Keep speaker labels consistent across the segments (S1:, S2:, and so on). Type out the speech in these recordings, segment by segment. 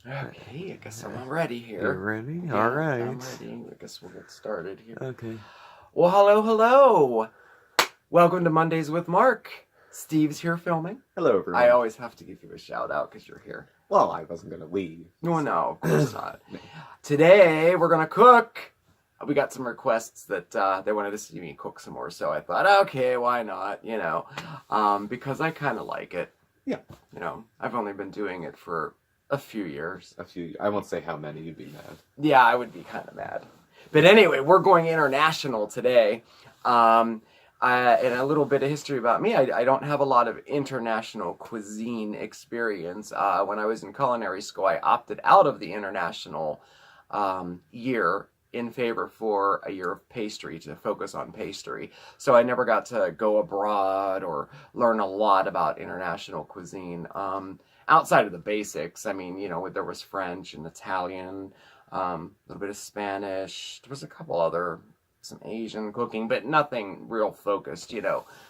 S1: Okay, I guess I'm ready here.
S2: You ready?
S1: Yeah,
S2: All right.
S1: I'm ready. I guess we'll get started here.
S2: Okay.
S1: Well, hello. Welcome to Mondays with Mark. Steve's here filming.
S3: Hello, everyone.
S1: I always have to give you a shout out because you're here.
S3: Well, I wasn't going to leave.
S1: No, of course not. Today, we're going to cook. We got some requests that they wanted to see me cook some more, so I thought, okay, why not, because I kind of like it.
S3: Yeah.
S1: I've only been doing it for a few years.
S3: I won't say how many, you'd be mad.
S1: Yeah, I would be kind of mad. But anyway, we're going international today. And a little bit of history about me. I don't have a lot of international cuisine experience. When I was in culinary school, I opted out of the international year in favor for a year of pastry, to focus on pastry. So I never got to go abroad or learn a lot about international cuisine. Outside of the basics, I mean, there was French and Italian, a little bit of Spanish. There was a couple other, some Asian cooking, but nothing real focused,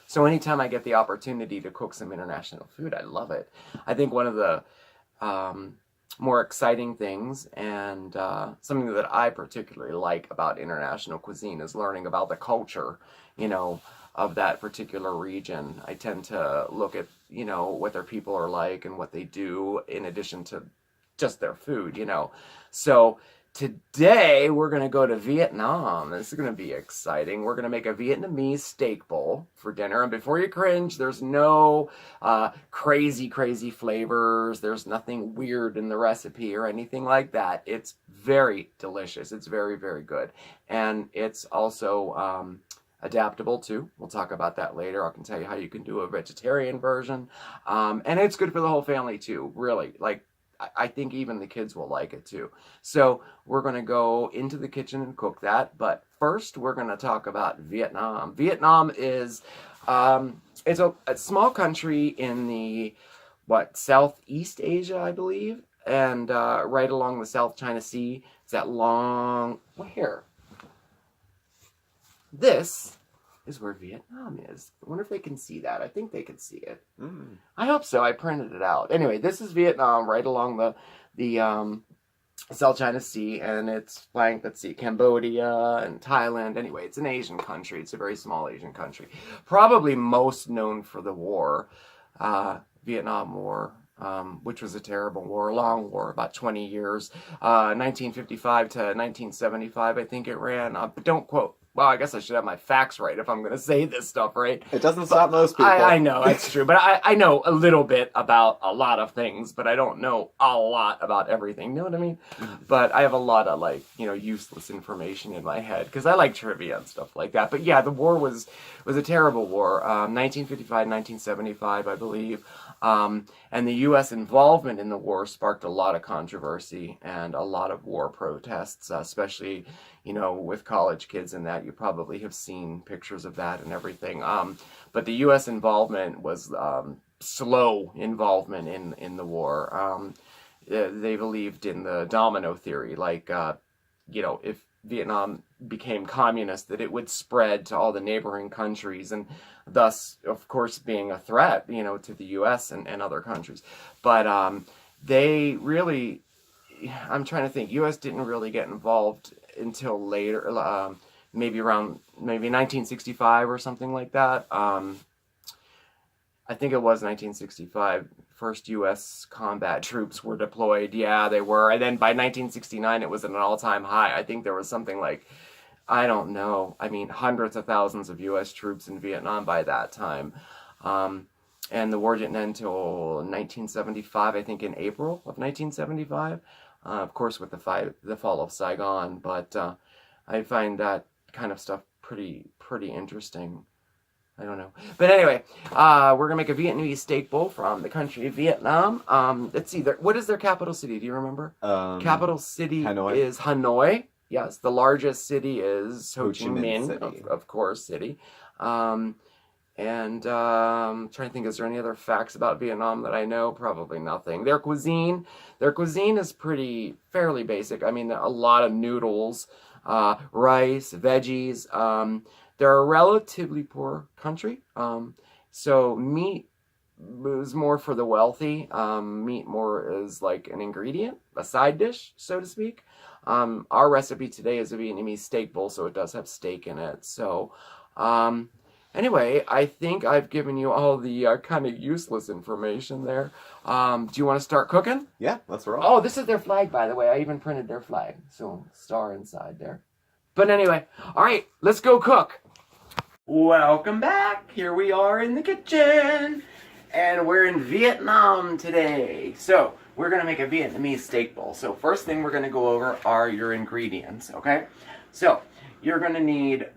S1: So anytime I get the opportunity to cook some international food, I love it. I think one of the more exciting things and something that I particularly like about international cuisine is learning about the culture, of that particular region. I tend to look at, what their people are like and what they do in addition to just their food, So today we're going to go to Vietnam. This is going to be exciting. We're going to make a Vietnamese steak bowl for dinner. And before you cringe, there's no crazy flavors. There's nothing weird in the recipe or anything like that. It's very delicious. It's very, very good. And it's also adaptable too. We'll talk about that later. I can tell you how you can do a vegetarian version. And it's good for the whole family too, really. I think even the kids will like it too. So we're going to go into the kitchen and cook that. But first, we're going to talk about Vietnam. Vietnam is it's a small country in the Southeast Asia, I believe, and right along the South China Sea. It's that long here. This is where Vietnam is. I wonder if they can see that. I think they can see it. I hope so. I printed it out. Anyway, this is Vietnam, right along the South China Sea, and it's flanked, let's see, Cambodia and Thailand. Anyway, it's an Asian country. It's a very small Asian country. Probably most known for the war, Vietnam War, which was a terrible war, a long war, about 20 years, 1955 to 1975, I think it ran. But don't quote. Well, I guess I should have my facts right if I'm going to say this stuff, right?
S3: It doesn't stop most people.
S1: I know, that's true. But I know a little bit about a lot of things, but I don't know a lot about everything. You know what I mean? But I have a lot of, useless information in my head because I like trivia and stuff like that. But yeah, the war was a terrible war. 1955, 1975, I believe. And the U.S. involvement in the war sparked a lot of controversy and a lot of war protests, especially, with college kids and that. You probably have seen pictures of that and everything. But the U.S. involvement was slow involvement in the war. They believed in the domino theory, if Vietnam became communist, that it would spread to all the neighboring countries, and thus, of course, being a threat, to the U.S. and other countries. But they really, I'm trying to think, U.S. didn't really get involved until later, maybe 1965 or something like that. I think it was 1965. First U.S. combat troops were deployed. Yeah, they were. And then by 1969, it was at an all-time high. I think there was something like, I don't know, hundreds of thousands of U.S. troops in Vietnam by that time. And the war didn't end until 1975, I think in April of 1975. Of course, with the fall of Saigon. But I find that kind of stuff pretty interesting. I don't know. But anyway, we're going to make a Vietnamese steak bowl from the country of Vietnam. Let's see, what is their capital city? Do you remember? Capital city
S3: Hanoi.
S1: Is Hanoi. Yes, the largest city is Ho Chi Minh, of course, city. And trying to think, is there any other facts about Vietnam that I know? Probably nothing. Their cuisine is fairly basic. A lot of noodles, rice, veggies. They're a relatively poor country, so meat is more for the wealthy. Meat more is like an ingredient, a side dish, so to speak. Our recipe today is a Vietnamese steak bowl, so it does have steak in it. So, anyway, I think I've given you all the kind of useless information there. Do you want to start cooking?
S3: Yeah, let's roll.
S1: Oh, this is their flag, by the way. I even printed their flag. So, star inside there. But anyway, all right, let's go cook. Welcome back. Here we are in the kitchen. And we're in Vietnam today. So, we're going to make a Vietnamese steak bowl. So, first thing we're going to go over are your ingredients, okay? So, you're going to need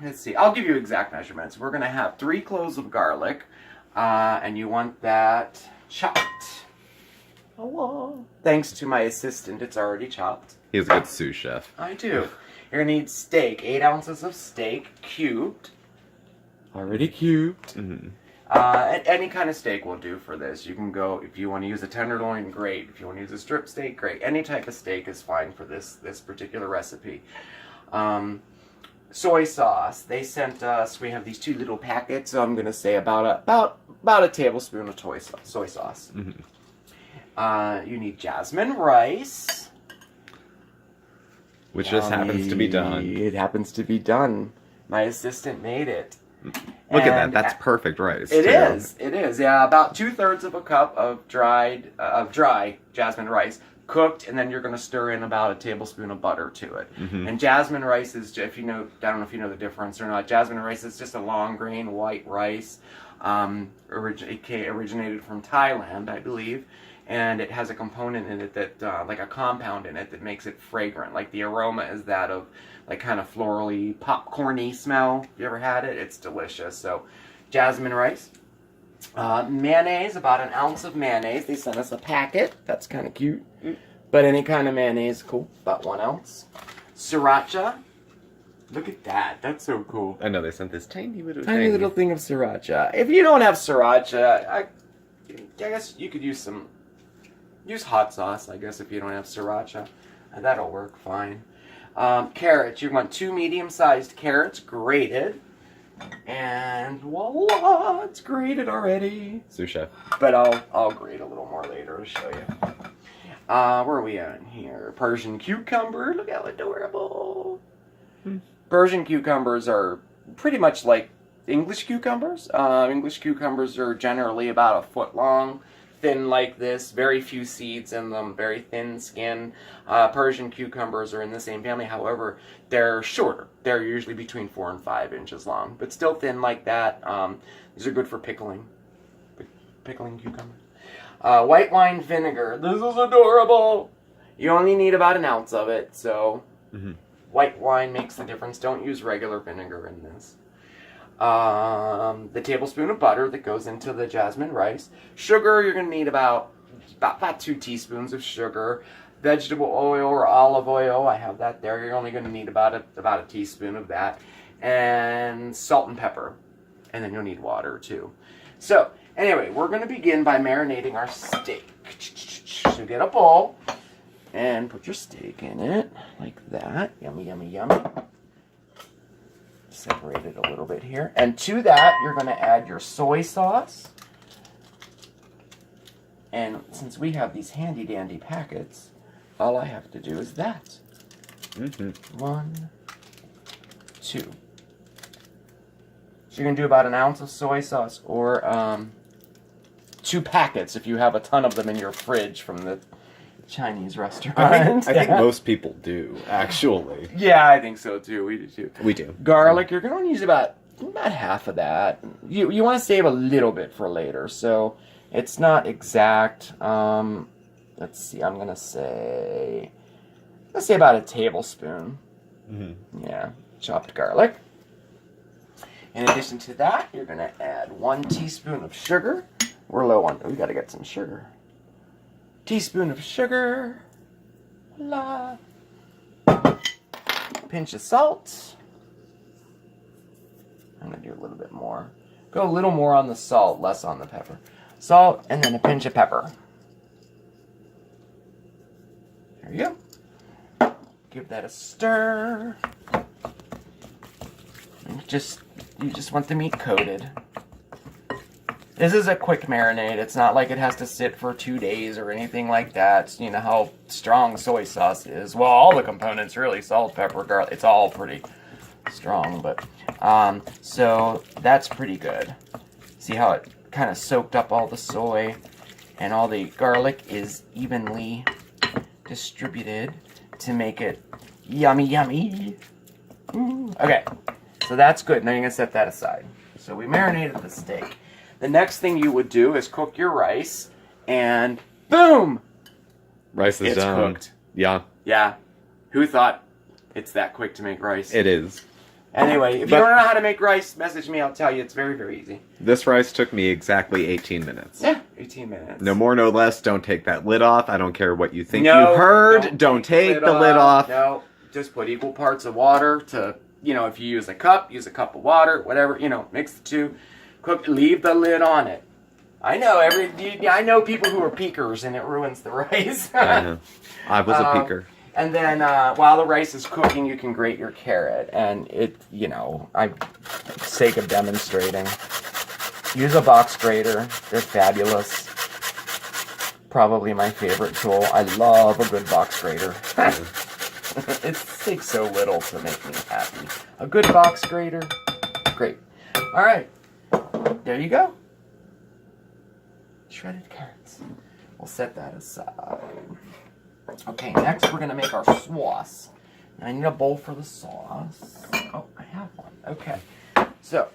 S1: let's see, I'll give you exact measurements. We're going to have 3 cloves of garlic, and you want that chopped. Hello. Thanks to my assistant, it's already chopped.
S3: He's a good sous chef.
S1: I do. You're going to need steak, 8 ounces of steak, cubed. Already cubed.
S3: Mm-hmm.
S1: Any kind of steak will do for this. You can go, if you want to use a tenderloin, great. If you want to use a strip steak, great. Any type of steak is fine for this particular recipe. Soy sauce. They sent us, we have these 2 little packets, so I'm going to say about a tablespoon of soy sauce.
S3: Mm-hmm.
S1: You need jasmine rice.
S3: Which just happens to be done.
S1: It happens to be done. My assistant made it.
S3: Look at that. That's perfect rice.
S1: It is. Yeah, about 2/3 of a cup of dry jasmine rice, cooked, and then you're going to stir in about a tablespoon of butter to it.
S3: Mm-hmm.
S1: And jasmine rice is, if you know, I don't know if you know the difference or not. Jasmine rice is just a long grain white rice. It originated from Thailand, I believe, and it has a component in it that, like a compound in it that makes it fragrant. Like the aroma is that of like kind of florally, popcorny smell. You ever had it? It's delicious. So, jasmine rice. Mayonnaise, about 1 ounce of mayonnaise. They sent us a packet. That's kind of cute. But any kind of mayonnaise, cool. About 1 ounce. Sriracha. Look at that. That's so cool.
S3: I know they sent this tiny little
S1: thing of sriracha. If you don't have sriracha, I guess you could use hot sauce, I guess, if you don't have sriracha. And that'll work fine. Carrots. You want 2 medium-sized carrots, grated. And voila, it's grated already.
S3: Sous chef.
S1: But I'll grate a little more later to show you. Where are we at here? Persian cucumber. Look how adorable. Persian cucumbers are pretty much like English cucumbers. English cucumbers are generally about 1 foot long, thin like this, very few seeds in them, very thin skin. Persian cucumbers are in the same family, however, they're shorter. They're usually between 4 and 5 inches long, but still thin like that. These are good for pickling cucumbers. White wine vinegar. This is adorable. You only need about 1 ounce of it, so white wine makes the difference. Don't use regular vinegar in this. The tablespoon of butter that goes into the jasmine rice. Sugar, you're going to need about 2 teaspoons of sugar. Vegetable oil or olive oil, I have that there. You're only going to need about a teaspoon of that. And salt and pepper. And then you'll need water too. So, anyway, we're going to begin by marinating our steak. So get a bowl and put your steak in it like that. Yummy, yummy, yummy. Separate it a little bit here. And to that, you're going to add your soy sauce. And since we have these handy-dandy packets, all I have to do is that. 1, 2. So you're going to do about 1 ounce of soy sauce, or 2 packets if you have a ton of them in your fridge from the Chinese restaurant.
S3: I think most people do, actually.
S1: Yeah, I think so too. We do too.
S3: We do.
S1: Garlic, you're going to use about half of that. You want to save a little bit for later, so it's not exact. Let's see, let's say about a tablespoon. Yeah, chopped garlic. In addition to that, you're going to add 1 teaspoon of sugar. We're low on, we got to get some sugar. Teaspoon of sugar. La. Pinch of salt. I'm going to do a little bit more. Go a little more on the salt, less on the pepper. Salt, and then a pinch of pepper. There you go. Give that a stir. And you just want the meat coated. This is a quick marinade. It's not like it has to sit for 2 days or anything like that. You know how strong soy sauce is. Well, all the components really, salt, pepper, garlic, it's all pretty strong. But so that's pretty good. See how it kind of soaked up all the soy and all the garlic is evenly distributed to make it yummy, yummy. Okay, so that's good. Now you're going to set that aside. So we marinated the steak. The next thing you would do is cook your rice, and boom!
S3: Rice is
S1: It's
S3: done.
S1: cooked.
S3: Yeah,
S1: Yeah. Who thought it's that quick to make rice?
S3: it is.
S1: Anyway, if you
S3: But-
S1: don't know how to make rice, message me. I'll tell you. It's very, very easy.
S3: This rice took me exactly 18 minutes.
S1: Yeah, 18 minutes.
S3: No more, no less. Don't take that lid off. I don't care what you think
S1: No,
S3: you heard. Don't take the lid off.
S1: No, just put equal parts of water to, if you use a cup of water, whatever, mix the two. Cook, leave the lid on it. I know I know people who are peekers and it ruins the rice.
S3: I know. I was a peeker.
S1: And then while the rice is cooking, you can grate your carrot. And sake of demonstrating, use a box grater. They're fabulous. Probably my favorite tool. I love a good box grater. It takes so little to make me happy. A good box grater, great. All right, there you go. Shredded carrots. We'll set that aside. Okay, next we're gonna make our sauce. I need a bowl for the sauce. Oh, I have one. Okay, so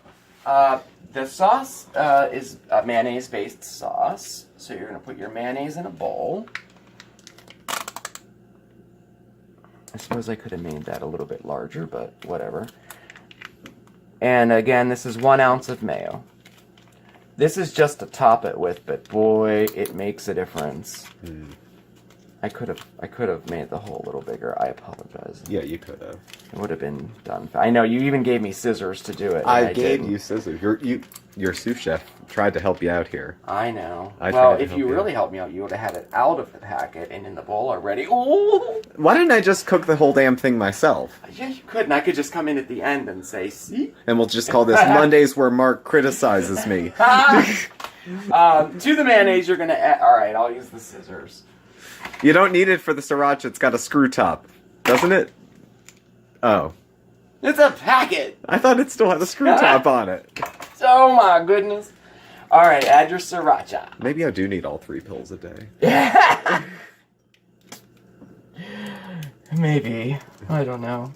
S1: the sauce is a mayonnaise-based sauce. So you're gonna put your mayonnaise in a bowl. I suppose I could have made that a little bit larger, but whatever. And again, this is 1 ounce of mayo. This is just to top it with, but boy, it makes a difference. I could have made the hole a little bigger. I apologize.
S3: Yeah, you could have.
S1: It would have been done. I know you even gave me scissors to do it.
S3: I gave
S1: didn't.
S3: you scissors. Your sous chef tried to help you out here.
S1: I know.
S3: I
S1: Well,
S3: tried to
S1: if
S3: help
S1: you
S3: you.
S1: really helped me out, you would have had it out of the packet and in the bowl already. Ooh!
S3: Why didn't I just cook the whole damn thing myself?
S1: Yeah, you could, and I could just come in at the end and say, "See."
S3: And we'll just call this Mondays where Mark criticizes me.
S1: To the mayonnaise, you're gonna add. All right, I'll use the scissors.
S3: You don't need it for the sriracha. It's got a screw top, doesn't it? Oh,
S1: It's a packet.
S3: I thought it still had a screw top on it.
S1: Oh my goodness. All right, add your sriracha.
S3: Maybe I do need all 3 pills a day.
S1: Maybe. I don't know.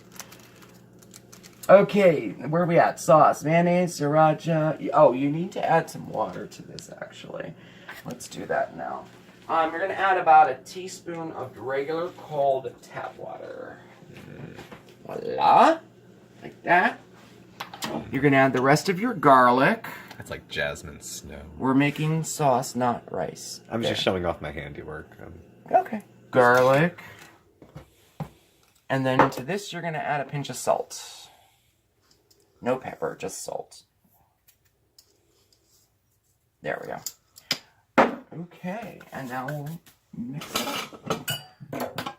S1: Okay, where are we at? Sauce, mayonnaise, sriracha. Oh, you need to add some water to this, actually. Let's do that now. You're going to add about a teaspoon of regular cold tap water. Voila. Like that. You're going to add the rest of your garlic.
S3: That's like jasmine snow.
S1: We're making sauce, not rice.
S3: I'm just showing off my handiwork.
S1: Okay. Garlic. And then into this, you're going to add a pinch of salt. No pepper, just salt. There we go. Okay, and now we'll mix it up.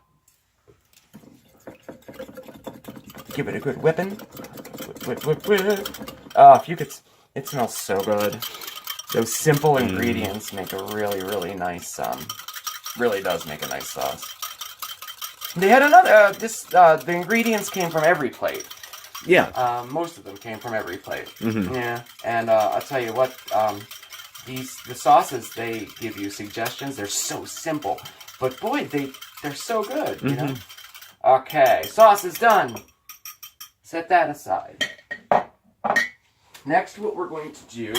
S1: Give it a good whipping. Whip, whip, whip, whip. Oh, if you could, it smells so good. Those simple ingredients make a really, really nice, really does make a nice sauce. They had another, the ingredients came from every plate.
S3: Yeah.
S1: Most of them came from every plate.
S3: Mhm.
S1: Yeah, and I'll tell you what, the sauces, they give you suggestions. They're so simple, but boy, they're so good, you know? Okay, sauce is done. Set that aside. Next, what we're going to do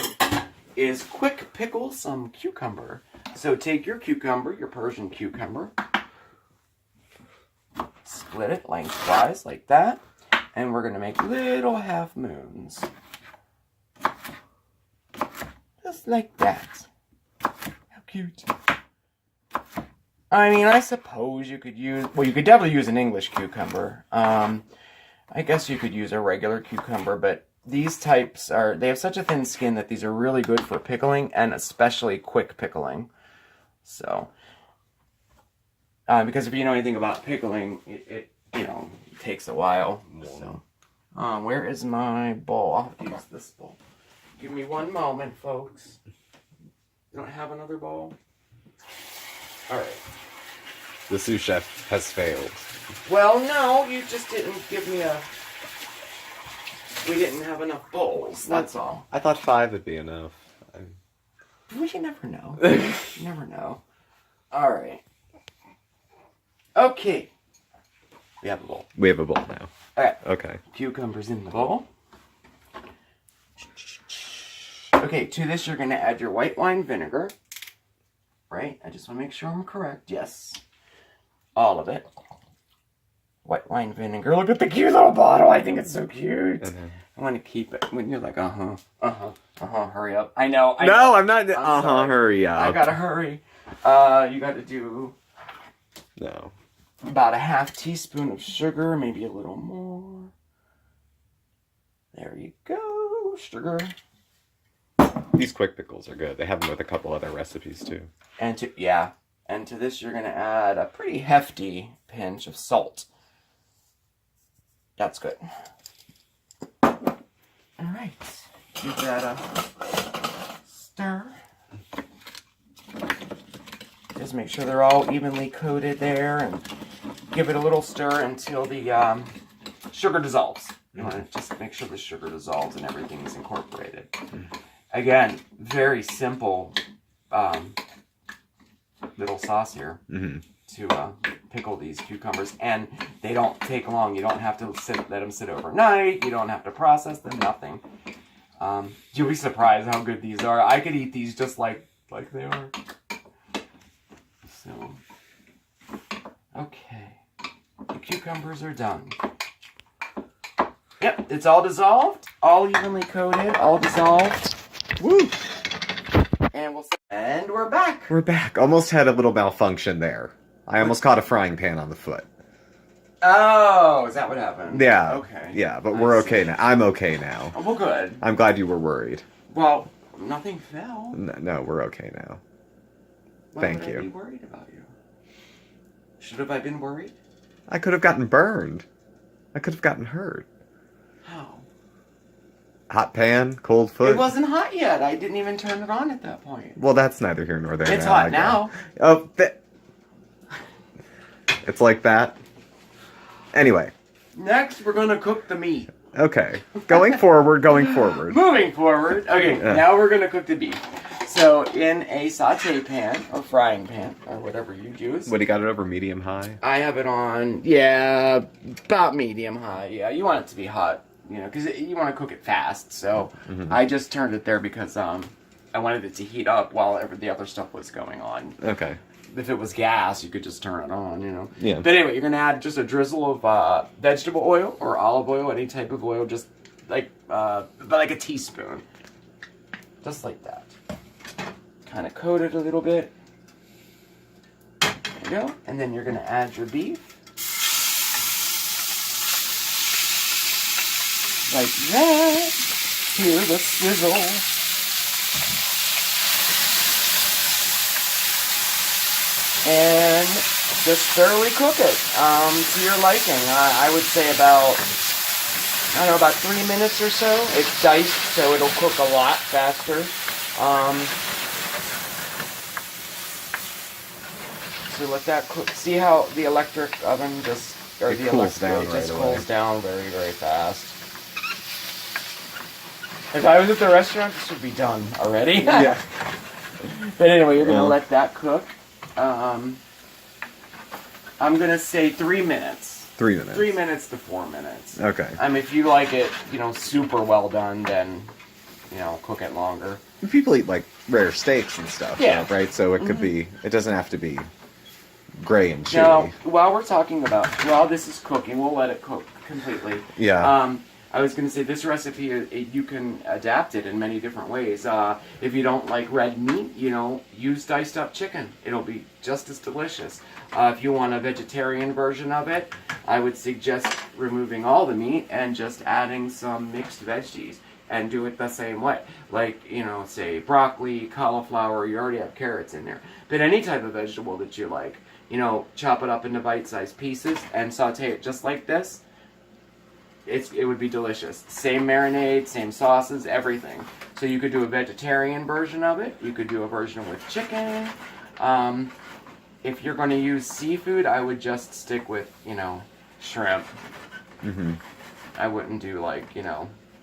S1: is quick pickle some cucumber. So take your cucumber, your Persian cucumber, split it lengthwise like that, and we're going to make little half moons. Just like that. How cute. I mean, I suppose you could use... Well, you could definitely use an English cucumber. I guess you could use a regular cucumber, but these types are... They have such a thin skin that these are really good for pickling, and especially quick pickling. So... because if you know anything about pickling, it takes a while. So, where is my bowl? I'll have to use this bowl. Give me one moment, folks. You don't have another bowl? All right.
S3: The sous chef has failed.
S1: Well, no, you just didn't give me a... We didn't have enough bowls, that's all.
S3: I thought 5 would be enough.
S1: Well, you never know. You never know. All right. Okay. We have a bowl.
S3: We have a bowl now.
S1: All right.
S3: Okay.
S1: Cucumbers in the bowl. Okay, to this you're going to add your white wine vinegar. Right? I just want to make sure I'm correct. Yes. All of it. White wine vinegar. Look at the cute little bottle. I think it's so cute. I want to keep it. When you're like, hurry up. I know.
S3: No, I'm not.
S1: sorry.
S3: Hurry up.
S1: I gotta hurry. You got to do
S3: No.
S1: about a half teaspoon of sugar, maybe a little more. There you go, sugar.
S3: These quick pickles are good. They have them with a couple other recipes too.
S1: And to this you're gonna add a pretty hefty pinch of salt. That's good. All right, give that a stir. Just make sure they're all evenly coated there, and give it a little stir until the sugar dissolves. You want to just make sure the sugar dissolves and everything's incorporated. Again, very simple little sauce here to pickle these cucumbers, and they don't take long. You don't have to let them sit overnight. You don't have to process them. Nothing. You'll be surprised how good these are. I could eat these just like they are. So, okay, the cucumbers are done. Yep, it's all dissolved, all evenly coated, all dissolved.
S3: Woo!
S1: And we're back.
S3: We're back. Almost had a little malfunction there. I almost caught a frying pan on the foot.
S1: Oh, is that what happened?
S3: Yeah.
S1: Okay.
S3: Yeah, but we're okay now. I'm okay now.
S1: Oh, well, good.
S3: I'm glad you were worried.
S1: Well, nothing fell.
S3: No, we're okay now.
S1: Why
S3: Thank
S1: would
S3: you.
S1: I be worried about you? Should have I been worried?
S3: I could have gotten burned. I could have gotten hurt.
S1: How?
S3: Hot pan, cold foot.
S1: It wasn't hot yet. I didn't even turn it on at that point.
S3: Well, that's neither here nor there.
S1: It's
S3: now,
S1: hot now.
S3: Oh, it's like that. Anyway.
S1: Next, we're gonna cook the meat.
S3: Okay. Going forward.
S1: Moving forward. Okay, now we're gonna cook the beef. So, in a saute pan, or frying pan, or whatever you use.
S3: What, do you got it over medium high?
S1: I have it on, yeah, about medium high. Yeah, you want it to be hot, you know, because you want to cook it fast. So, I just turned it there because I wanted it to heat up while the other stuff was going on.
S3: Okay.
S1: If it was gas, you could just turn it on, you know.
S3: Yeah.
S1: But anyway, you're going to add just a drizzle of vegetable oil or olive oil, any type of oil, just like a teaspoon. Just like that. Kind of coat it a little bit. There you go. And then you're going to add your beef. Like that. Hear the sizzle. And just thoroughly cook it to your liking. I would say about 3 minutes or so. It's diced, so it'll cook a lot faster. So let that cook. See how the electric oven just cools down very, very fast. If I was at the restaurant, this would be done already.
S3: Yeah.
S1: But anyway, you're gonna let that cook. I'm gonna say 3 minutes.
S3: 3 minutes.
S1: 3 minutes to 4 minutes.
S3: Okay.
S1: If you like it, super well done, then, cook it longer.
S3: People eat like rare steaks and stuff,
S1: Yeah.
S3: right? So it could be. It doesn't have to be gray and chewy.
S1: Now, while this is cooking, we'll let it cook completely.
S3: Yeah.
S1: I was going to say this recipe, you can adapt it in many different ways. If you don't like red meat, use diced up chicken. It'll be just as delicious. If you want a vegetarian version of it, I would suggest removing all the meat and just adding some mixed veggies and do it the same way. Like, say broccoli, cauliflower, you already have carrots in there. But any type of vegetable that you like, chop it up into bite-sized pieces and saute it just like this. it would be delicious. Same marinade, same sauces, everything. So you could do a vegetarian version of it. You could do a version with chicken. If you're going to use seafood, I would just stick with, shrimp. Mm-hmm. I wouldn't do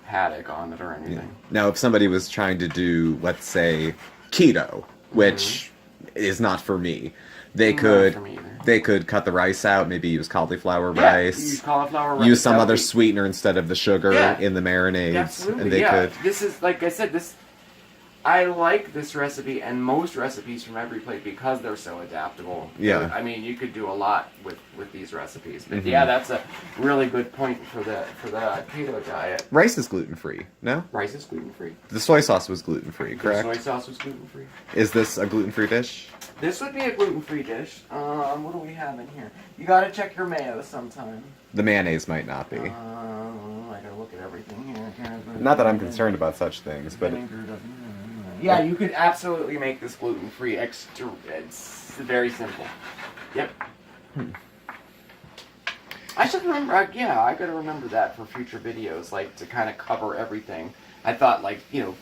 S1: haddock on it or anything.
S3: Yeah. Now, if somebody was trying to do, let's say, keto, which is not for me, they could cut the rice out, maybe use cauliflower rice.
S1: Use cauliflower rice.
S3: Use some other sweetener instead of the sugar in the marinades.
S1: Absolutely,
S3: and they could.
S1: This is, like I said, I like this recipe and most recipes from Every Plate because they're so adaptable.
S3: Yeah.
S1: I mean, you could do a lot with these recipes. But that's a really good point for the keto diet.
S3: Rice is gluten-free, no?
S1: Rice is gluten-free.
S3: The soy sauce was gluten-free, correct?
S1: The soy sauce was gluten-free.
S3: Is this a gluten-free dish?
S1: This would be a gluten-free dish. What do we have in here? You gotta check your mayo sometime.
S3: The mayonnaise might not be.
S1: I gotta look at everything here.
S3: Not that I'm concerned about such things, but...
S1: Yeah, you could absolutely make this gluten-free. It's very simple. Yep. I should remember, I gotta remember that for future videos, to kind of cover everything. I thought,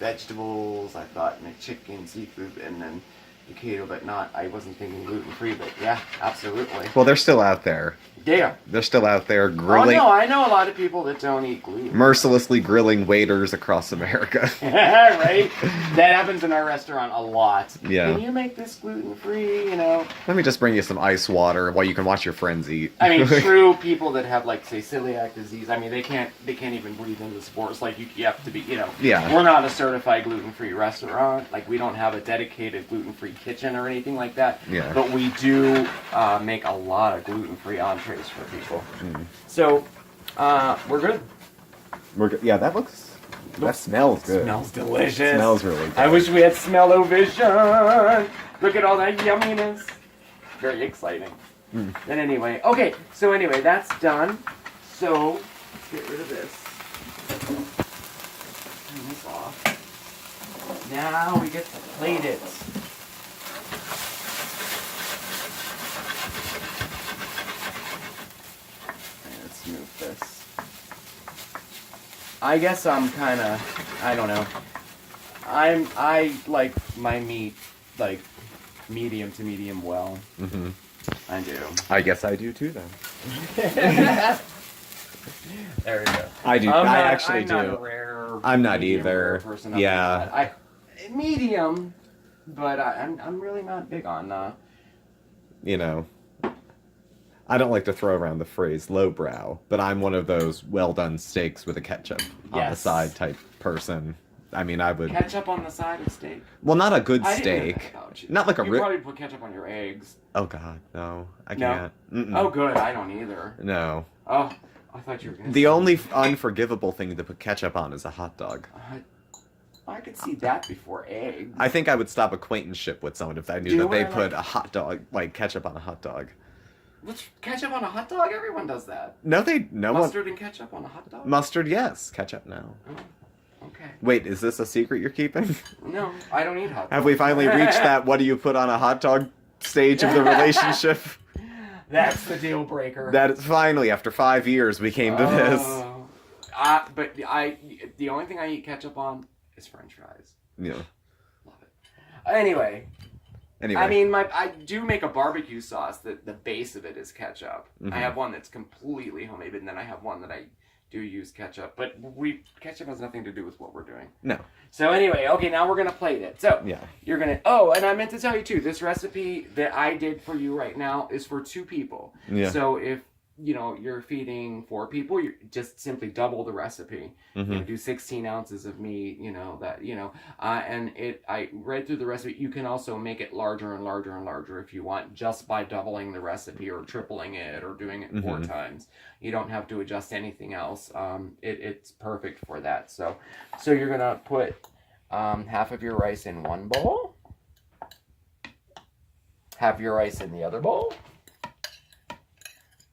S1: vegetables, I thought chicken, seafood, and then the keto, but I wasn't thinking gluten-free, but yeah, absolutely.
S3: Well, they're still out there.
S1: Yeah.
S3: They're still out there grilling.
S1: Oh, no, I know a lot of people that don't eat gluten.
S3: Mercilessly grilling waiters across America.
S1: Right? That happens in our restaurant a lot.
S3: Yeah.
S1: Can you make this gluten-free,
S3: Let me just bring you some ice water while you can watch your friends eat.
S1: I mean, true people that have, say, celiac disease, I mean, they can't even breathe into the spores. You have to be,
S3: Yeah.
S1: We're not a certified gluten-free restaurant. We don't have a dedicated gluten-free kitchen or anything like that.
S3: Yeah.
S1: But we do make a lot of gluten-free entrees for people. So, we're good.
S3: We're good. Yeah, that smells good.
S1: Smells delicious.
S3: Smells really good.
S1: I wish we had smell-o-vision. Look at all that yumminess. Very exciting. Then anyway, that's done. So, let's get rid of this. Turn this off. Now we get to plate it. Let's move this. I guess I'm kind of, I don't know. I like my meat, medium to medium well. Mm-hmm. I do.
S3: I guess I do too, then.
S1: There we go.
S3: I do. I actually do.
S1: I'm not a rare.
S3: I'm not
S1: medium
S3: either.
S1: rare person.
S3: Yeah.
S1: Medium, but I'm really not big on.
S3: I don't like to throw around the phrase lowbrow, but I'm one of those well-done steaks with a ketchup on the side type person. I mean, I would...
S1: Ketchup on the side of steak?
S3: Well, not a good
S1: I didn't know
S3: steak.
S1: that about you.
S3: Not like a...
S1: You probably put ketchup on your eggs.
S3: Oh, God, no. I
S1: No?
S3: can't. Mm-mm.
S1: Oh, good. I don't either.
S3: No.
S1: Oh, I thought you were going to
S3: The only unforgivable thing to put ketchup on is a hot dog.
S1: I could see that before eggs.
S3: I think I would stop acquaintanceship with someone if I knew that they put a hot dog, ketchup on a hot dog.
S1: What's ketchup on a hot dog? Everyone does that.
S3: No
S1: Mustard and ketchup on a hot dog?
S3: Mustard, yes. Ketchup, no.
S1: Oh, okay.
S3: Wait, is this a secret you're keeping?
S1: No, I don't eat hot dogs.
S3: Have we finally reached that what do you put on a hot dog stage of the relationship?
S1: That's the deal breaker.
S3: That is finally, after 5 years, we came to this.
S1: But the only thing I eat ketchup on is French fries.
S3: Yeah.
S1: Love it. Anyway. I mean, I do make a barbecue sauce that the base of it is ketchup. Mm-hmm. I have one that's completely homemade, and then I have one that I do use ketchup. But ketchup has nothing to do with what we're doing. No. So anyway, okay, now we're going to plate it. So you're going to... Oh, and I meant to tell you, too, this recipe that I did for you right now is for 2 people. Yeah. So if, you're feeding 4 people, you just simply double the recipe. Mm-hmm. Do 16 ounces of meat, and I read through the recipe. You can also make it larger and larger and larger if you want, just by doubling the recipe or tripling it or doing it 4 times. You don't have to adjust anything else. It's perfect for that. So you're going to put half of your rice in one bowl, half your rice in the other bowl.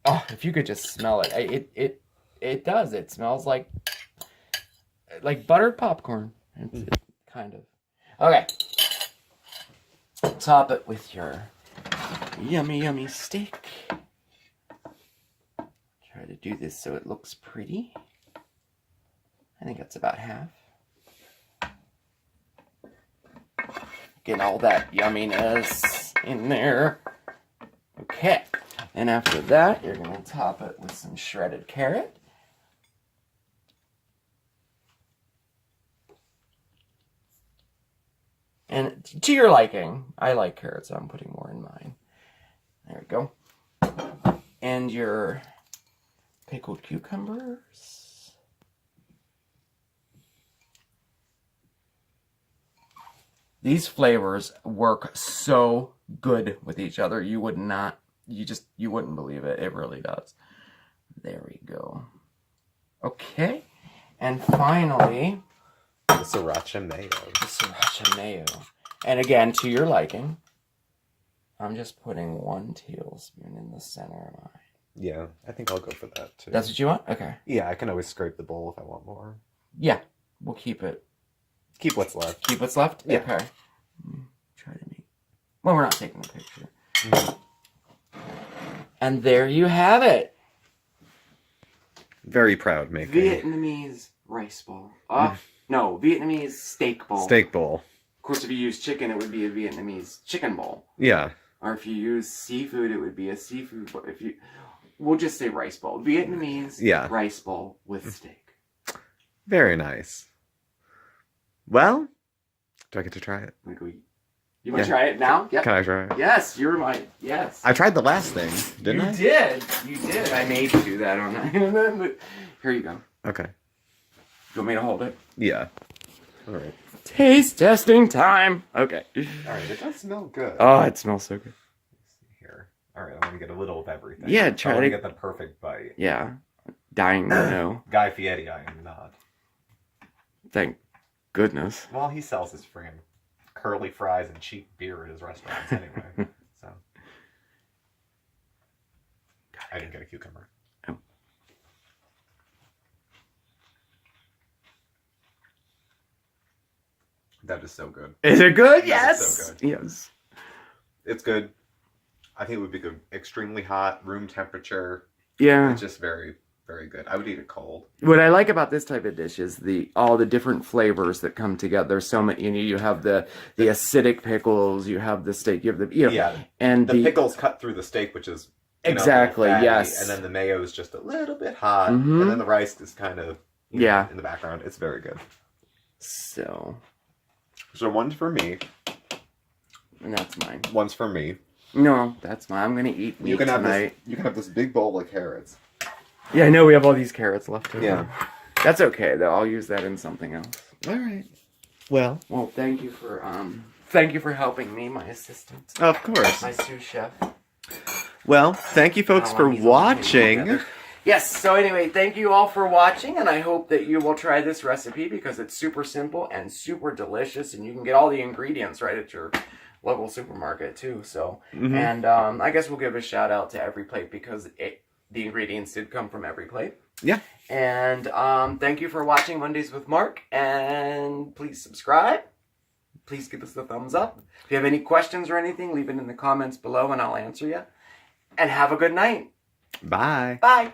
S1: Oh, if you could just smell it. It does. It smells like buttered popcorn. It's kind of. Okay. Top it with your yummy, yummy steak. Try to do this so it looks pretty. I think that's about half. Get all that yumminess in there. Okay. And after that, you're going to top it with some shredded carrot. And to your liking. I like carrots, so I'm putting more in mine. There we go. And your pickled cucumbers. These flavors work so good with each other. You would not, you wouldn't believe it. It really does. There we go. Okay. And finally,
S3: The sriracha mayo.
S1: the sriracha mayo. And again, to your liking, I'm just putting 1 tablespoon in the center of mine.
S3: Yeah, I think I'll go for that too.
S1: That's what you want? Okay.
S3: Yeah, I can always scrape the bowl if I want more.
S1: Yeah, we'll keep it.
S3: Keep what's left.
S1: Keep what's left?
S3: Yeah.
S1: Okay. Try to make... Well, we're not taking a picture. And there you have it.
S3: Very proud making.
S1: Vietnamese rice bowl. No, Vietnamese steak bowl.
S3: Steak bowl.
S1: Of course, if you use chicken, it would be a Vietnamese chicken bowl.
S3: Yeah.
S1: Or if you use seafood, it would be a seafood bowl. We'll just say rice bowl. Vietnamese rice bowl with steak.
S3: Very nice. Well, do I get to try it?
S1: You want to try it now? Yep.
S3: Can I try it?
S1: Yes, you're my... Yes.
S3: I tried the last thing, didn't I?
S1: You did. I made you do that on that. Here you go.
S3: Okay.
S1: You want me to hold it?
S3: Yeah. All right.
S1: Taste testing time. Okay.
S3: All right, it does smell good.
S1: Oh, it smells so good.
S3: Here. All right, I want to get a little of everything.
S1: Yeah, try
S3: to
S1: to
S3: get the perfect bite.
S1: Yeah. Dying to know.
S3: Guy Fieri, I am not.
S1: Thank goodness.
S3: Well, he sells his friggin' curly fries and cheap beer at his restaurants anyway. So I didn't get a cucumber.
S1: Oh.
S3: That is so good.
S1: Is it good?
S3: That
S1: Yes.
S3: is so good.
S1: Yes.
S3: It's good. I think it would be good. Extremely hot, room temperature.
S1: Yeah.
S3: It's just very, very good. I would eat it cold.
S1: What I like about this type of dish is all the different flavors that come together. There's so many. You have the acidic pickles. You have the steak. You have the and
S3: the pickles cut through the steak, which is
S1: exactly
S3: fatty,
S1: yes.
S3: And then the mayo is just a little bit hot,
S1: Mm-hmm.
S3: and then the rice is kind of in the background. It's very good.
S1: So
S3: one's for me.
S1: And that's mine.
S3: One's for me.
S1: No, that's mine. I'm gonna eat meat tonight.
S3: You can have this big bowl of carrots.
S1: Yeah, I know we have all these carrots left over.
S3: Yeah.
S1: That's okay though. I'll use that in something else.
S3: All right. Well,
S1: thank you for helping me, my assistant.
S3: of course.
S1: My sous chef.
S3: Well, thank you folks for watching.
S1: Yes, so anyway, thank you all for watching, and I hope that you will try this recipe because it's super simple and super delicious, and you can get all the ingredients right at your local supermarket too. So, and I guess we'll give a shout out to Every Plate because the ingredients did come from Every Plate.
S3: Yeah.
S1: And thank you for watching Mondays with Mark, and please subscribe. Please give us the thumbs up. If you have any questions or anything, leave it in the comments below, and I'll answer you. And have a good night.
S3: Bye.
S1: Bye.